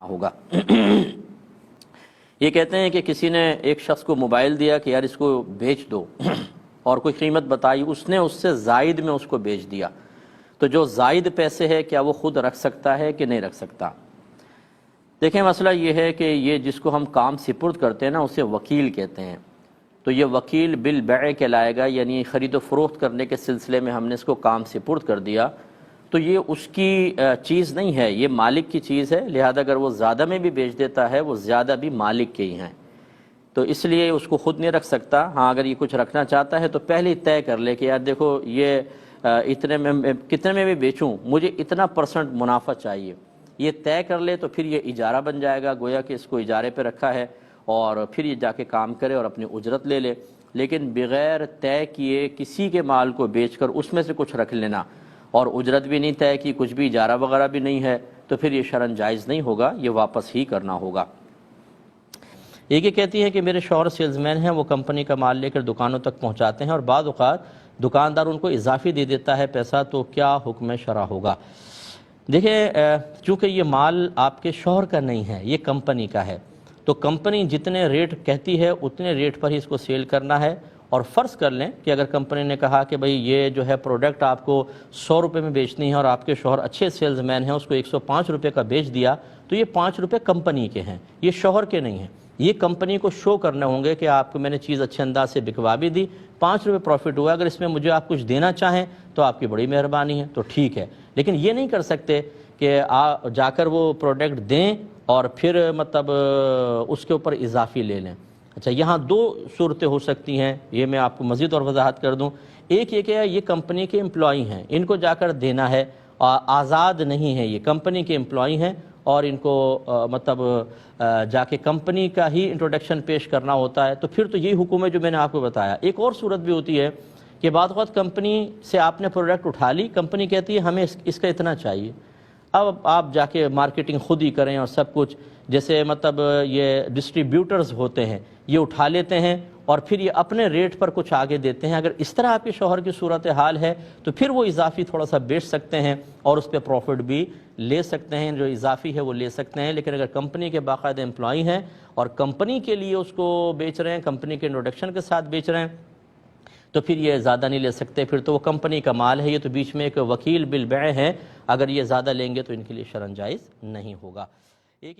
ہوگا۔ یہ کہتے ہیں کہ کسی نے ایک شخص کو موبائل دیا کہ یار اس کو بیچ دو اور کوئی قیمت بتائی، اس نے اس سے زائد میں اس کو بیچ دیا، تو جو زائد پیسے ہے کیا وہ خود رکھ سکتا ہے کہ نہیں رکھ سکتا؟ دیکھیں مسئلہ یہ ہے کہ یہ جس کو ہم کام سپرد کرتے ہیں نا اسے وکیل کہتے ہیں، تو یہ وکیل بالبیع کہلائے گا، یعنی خرید و فروخت کرنے کے سلسلے میں ہم نے اس کو کام سپرد کر دیا تو یہ اس کی چیز نہیں ہے، یہ مالک کی چیز ہے، لہذا اگر وہ زیادہ میں بھی بیچ دیتا ہے وہ زیادہ بھی مالک کے ہی ہیں، تو اس لیے اس کو خود نہیں رکھ سکتا۔ ہاں اگر یہ کچھ رکھنا چاہتا ہے تو پہلے ہی طے کر لے کہ یار دیکھو یہ اتنے میں کتنے میں بھی بیچوں مجھے اتنا % منافع چاہیے، یہ طے کر لے تو پھر یہ اجارہ بن جائے گا، گویا کہ اس کو اجارے پہ رکھا ہے اور پھر یہ جا کے کام کرے اور اپنی اجرت لے لے۔ لیکن بغیر طے کیے کسی کے مال کو بیچ کر اس میں سے کچھ رکھ لینا اور اجرت بھی نہیں طے کی، کچھ بھی اجارہ وغیرہ بھی نہیں ہے، تو پھر یہ شرعاً جائز نہیں ہوگا، یہ واپس ہی کرنا ہوگا۔ ایک یہ کہتی ہے کہ میرے شوہر سیلز مین ہیں، وہ کمپنی کا مال لے کر دکانوں تک پہنچاتے ہیں اور بعض اوقات دکاندار ان کو اضافی دے دیتا ہے پیسہ، تو کیا حکم شرع ہوگا؟ دیکھیں چونکہ یہ مال آپ کے شوہر کا نہیں ہے، یہ کمپنی کا ہے، تو کمپنی جتنے ریٹ کہتی ہے اتنے ریٹ پر ہی اس کو سیل کرنا ہے۔ اور فرض کر لیں کہ اگر کمپنی نے کہا کہ بھئی یہ جو ہے پروڈکٹ آپ کو 100 روپے میں بیچنی ہے اور آپ کے شوہر اچھے سیلز مین ہیں، اس کو 105 روپے کا بیچ دیا، تو یہ 5 روپے کمپنی کے ہیں، یہ شوہر کے نہیں ہیں۔ یہ کمپنی کو شو کرنے ہوں گے کہ آپ کو میں نے چیز اچھے انداز سے بکوا بھی دی، 5 روپے پروفٹ ہوا، اگر اس میں مجھے آپ کچھ دینا چاہیں تو آپ کی بڑی مہربانی ہے، تو ٹھیک ہے۔ لیکن یہ نہیں کر سکتے کہ جا کر وہ پروڈکٹ دیں اور پھر مطلب اس کے اوپر اضافی لے لیں۔ اچھا یہاں 2 صورتیں ہو سکتی ہیں، یہ میں آپ کو مزید اور وضاحت کر دوں۔ ایک یہ کہ یہ کمپنی کے امپلائی ہیں، ان کو جا کر دینا ہے، آزاد نہیں ہے، یہ کمپنی کے امپلائی ہیں اور ان کو مطلب جا کے کمپنی کا ہی انٹروڈکشن پیش کرنا ہوتا ہے، تو پھر تو یہی حکم ہے جو میں نے آپ کو بتایا۔ ایک اور صورت بھی ہوتی ہے کہ بعض اوقات کمپنی سے آپ نے پروڈکٹ اٹھا لی، کمپنی کہتی ہے ہمیں اس کا اتنا چاہیے، اب آپ جا کے مارکیٹنگ خود ہی کریں اور سب کچھ، جیسے مطلب یہ ڈسٹریبیوٹرز ہوتے ہیں یہ اٹھا لیتے ہیں اور پھر یہ اپنے ریٹ پر کچھ آگے دیتے ہیں۔ اگر اس طرح آپ کے شوہر کی صورتحال ہے تو پھر وہ اضافی تھوڑا سا بیچ سکتے ہیں اور اس پہ پروفٹ بھی لے سکتے ہیں، جو اضافی ہے وہ لے سکتے ہیں۔ لیکن اگر کمپنی کے باقاعدہ امپلائی ہیں اور کمپنی کے لیے اس کو بیچ رہے ہیں، کمپنی کے انٹروڈکشن کے ساتھ بیچ رہے ہیں، تو پھر یہ زیادہ نہیں لے سکتے، پھر تو وہ کمپنی کا مال ہے، یہ تو بیچ میں ایک وکیل بالبیع ہے، اگر یہ زیادہ لیں گے تو ان کے لیے شرعاً جائز نہیں ہوگا۔ ایک